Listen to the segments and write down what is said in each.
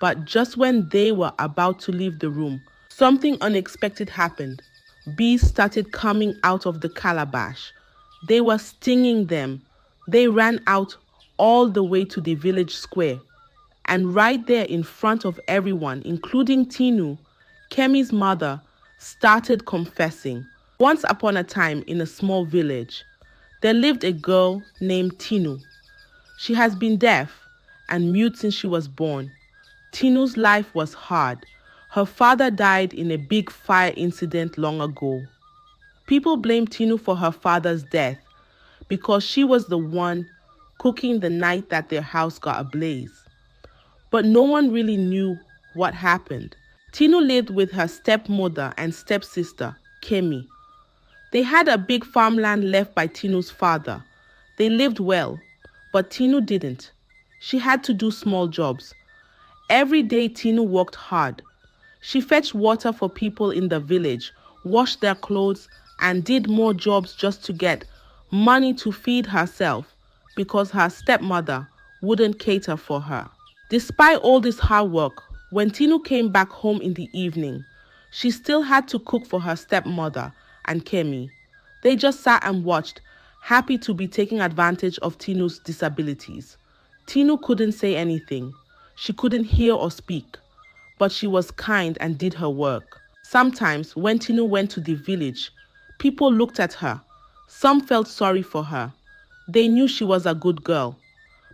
But just when they were about to leave the room, something unexpected happened. Bees started coming out of the calabash. They were stinging them. They ran out all the way to the village square. And right there in front of everyone, including Tinu, Kemi's mother started confessing. Once upon a time in a small village, there lived a girl named Tinu. She has been deaf and mute since she was born. Tinu's life was hard. Her father died in a big fire incident long ago. People blame Tinu for her father's death because she was the one cooking the night that their house got ablaze. But no one really knew what happened. Tinu lived with her stepmother and stepsister, Kemi. They had a big farmland left by Tinu's father. They lived well, but Tinu didn't. She had to do small jobs. Every day Tinu worked hard. She fetched water for people in the village, washed their clothes, and did more jobs just to get money to feed herself because her stepmother wouldn't cater for her. Despite all this hard work, when Tinu came back home in the evening, she still had to cook for her stepmother and Kemi. They just sat and watched, happy to be taking advantage of Tinu's disabilities. Tinu couldn't say anything. She couldn't hear or speak, but she was kind and did her work. Sometimes, when Tinu went to the village, people looked at her. Some felt sorry for her. They knew she was a good girl,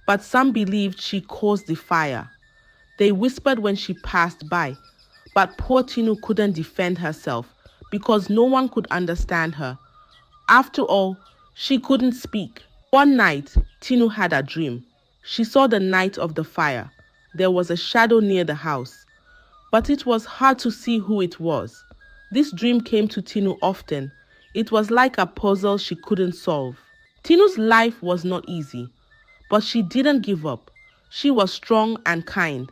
but some believed she caused the fire. They whispered when she passed by, but poor Tinu couldn't defend herself because no one could understand her. After all, she couldn't speak. One night, Tinu had a dream. She saw the night of the fire. There was a shadow near the house, but it was hard to see who it was. This dream came to Tinu often. It was like a puzzle she couldn't solve. Tinu's life was not easy, but she didn't give up. She was strong and kind.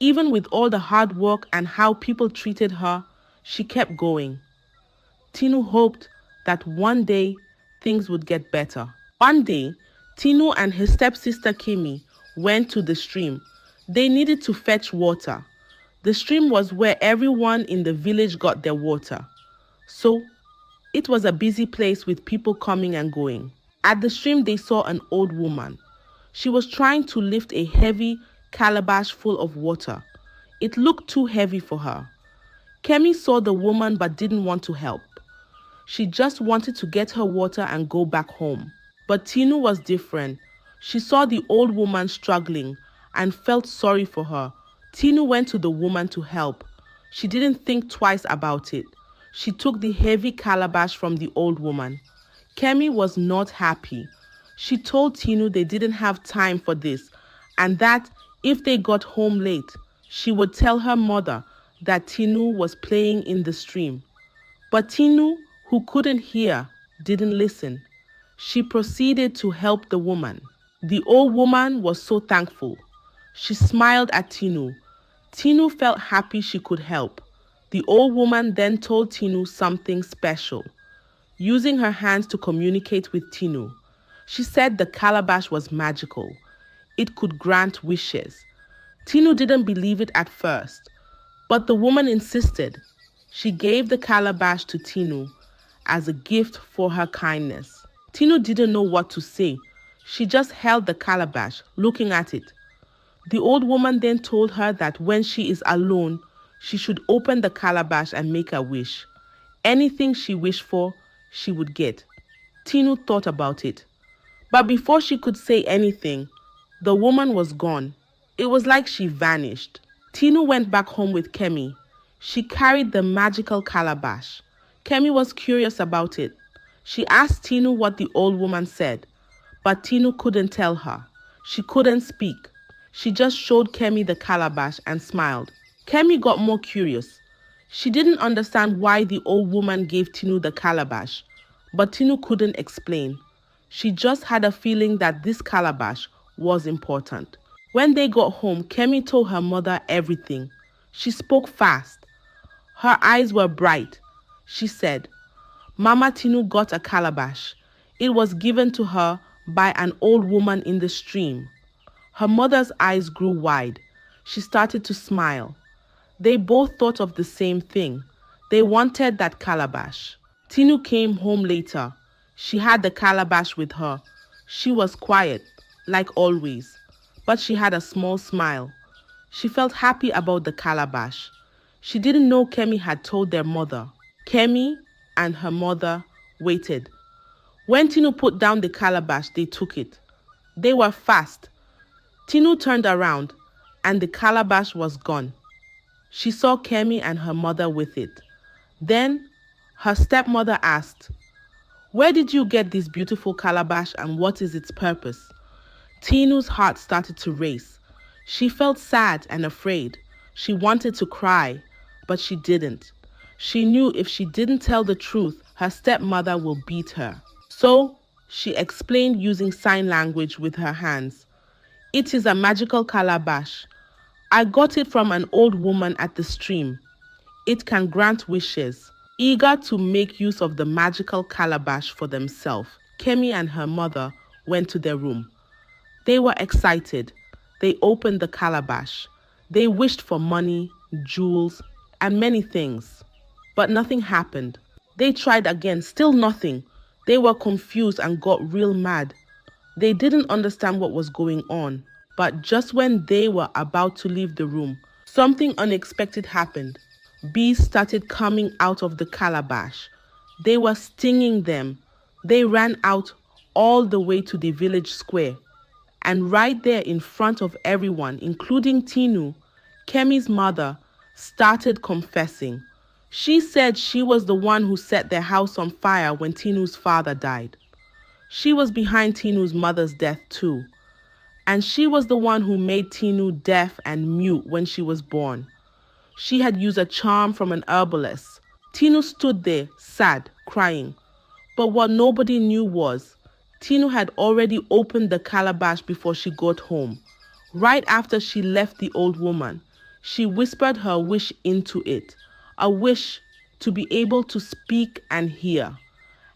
Even with all the hard work and how people treated her, she kept going. Tinu hoped that one day things would get better. One day, Tinu and his stepsister Kimi went to the stream. They needed to fetch water. The stream was where everyone in the village got their water. So, it was a busy place with people coming and going. At the stream, they saw an old woman. She was trying to lift a heavy calabash full of water. It looked too heavy for her. Kemi saw the woman but didn't want to help. She just wanted to get her water and go back home. But Tinu was different. She saw the old woman struggling and felt sorry for her. Tinu went to the woman to help. She didn't think twice about it. She took the heavy calabash from the old woman. Kemi was not happy. She told Tinu they didn't have time for this and that if they got home late, she would tell her mother that Tinu was playing in the stream. But Tinu, who couldn't hear, didn't listen. She proceeded to help the woman. The old woman was so thankful. She smiled at Tinu. Tinu felt happy she could help. The old woman then told Tinu something special. Using her hands to communicate with Tinu, she said the calabash was magical. It could grant wishes. Tinu didn't believe it at first, but the woman insisted. She gave the calabash to Tinu as a gift for her kindness. Tinu didn't know what to say. She just held the calabash, looking at it. The old woman then told her that when she is alone, she should open the calabash and make a wish. Anything she wished for, she would get. Tinu thought about it. But before she could say anything, the woman was gone. It was like she vanished. Tinu went back home with Kemi. She carried the magical calabash. Kemi was curious about it. She asked Tinu what the old woman said, but Tinu couldn't tell her. She couldn't speak. She just showed Kemi the calabash and smiled. Kemi got more curious. She didn't understand why the old woman gave Tinu the calabash, but Tinu couldn't explain. She just had a feeling that this calabash was important. When they got home, Kemi told her mother everything. She spoke fast. Her eyes were bright. She said, "Mama Tinu got a calabash. It was given to her by an old woman in the stream." Her mother's eyes grew wide. She started to smile. They both thought of the same thing. They wanted that calabash. Tinu came home later. She had the calabash with her. She was quiet, like always, but she had a small smile. She felt happy about the calabash. She didn't know Kemi had told their mother. Kemi and her mother waited. When Tinu put down the calabash, they took it. They were fast. Tinu turned around, and the calabash was gone. She saw Kemi and her mother with it. Then her stepmother asked, "Where did you get this beautiful calabash and what is its purpose?" Tinu's heart started to race. She felt sad and afraid. She wanted to cry, but she didn't. She knew if she didn't tell the truth, her stepmother will beat her. So she explained using sign language with her hands. "It is a magical calabash. I got it from an old woman at the stream. It can grant wishes." Eager to make use of the magical calabash for themselves, Kemi and her mother went to their room. They were excited. They opened the calabash. They wished for money, jewels, and many things. But nothing happened. They tried again, still nothing. They were confused and got real mad. They didn't understand what was going on. But just when they were about to leave the room, something unexpected happened. Bees started coming out of the calabash. They were stinging them. They ran out all the way to the village square. And right there in front of everyone, including Tinu, Kemi's mother started confessing. She said she was the one who set their house on fire when Tinu's father died. She was behind Tinu's mother's death too. And she was the one who made Tinu deaf and mute when she was born. She had used a charm from an herbalist. Tinu stood there, sad, crying. But what nobody knew was, Tinu had already opened the calabash before she got home. Right after she left the old woman, she whispered her wish into it, a wish to be able to speak and hear.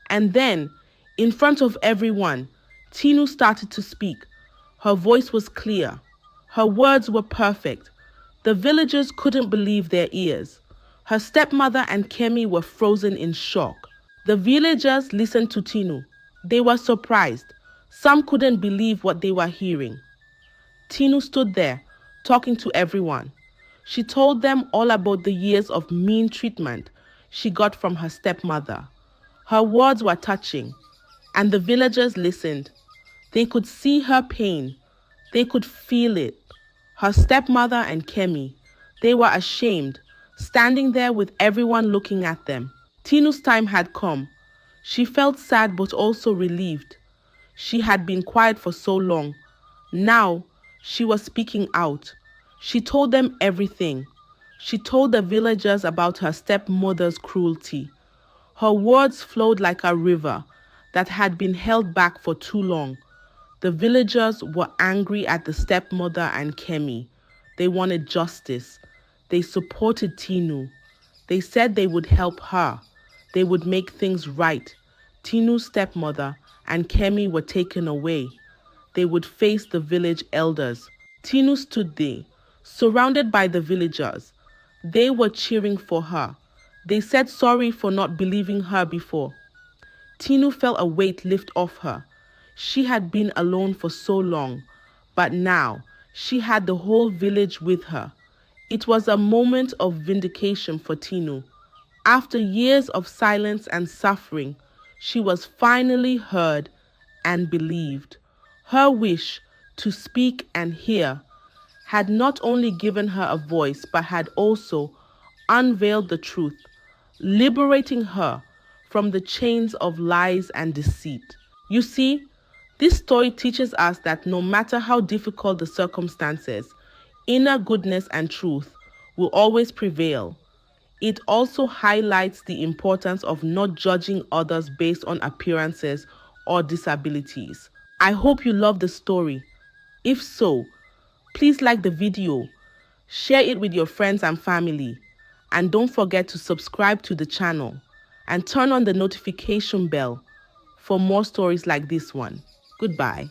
And then, in front of everyone, Tinu started to speak. Her voice was clear. Her words were perfect. The villagers couldn't believe their ears. Her stepmother and Kemi were frozen in shock. The villagers listened to Tinu. They were surprised. Some couldn't believe what they were hearing. Tinu stood there, talking to everyone. She told them all about the years of mean treatment she got from her stepmother. Her words were touching, and the villagers listened. They could see her pain. They could feel it. Her stepmother and Kemi, they were ashamed, standing there with everyone looking at them. Tinu's time had come. She felt sad but also relieved. She had been quiet for so long. Now, she was speaking out. She told them everything. She told the villagers about her stepmother's cruelty. Her words flowed like a river that had been held back for too long. The villagers were angry at the stepmother and Kemi. They wanted justice. They supported Tinu. They said they would help her. They would make things right. Tinu's stepmother and Kemi were taken away. They would face the village elders. Tinu stood there, surrounded by the villagers. They were cheering for her. They said sorry for not believing her before. Tinu felt a weight lift off her. She had been alone for so long, but now she had the whole village with her. It was a moment of vindication for Tinu. After years of silence and suffering, she was finally heard and believed. Her wish to speak and hear had not only given her a voice, but had also unveiled the truth, liberating her from the chains of lies and deceit. You see, this story teaches us that no matter how difficult the circumstances, inner goodness and truth will always prevail. It also highlights the importance of not judging others based on appearances or disabilities. I hope you love the story. If so, please like the video, share it with your friends and family, and don't forget to subscribe to the channel and turn on the notification bell for more stories like this one. Goodbye.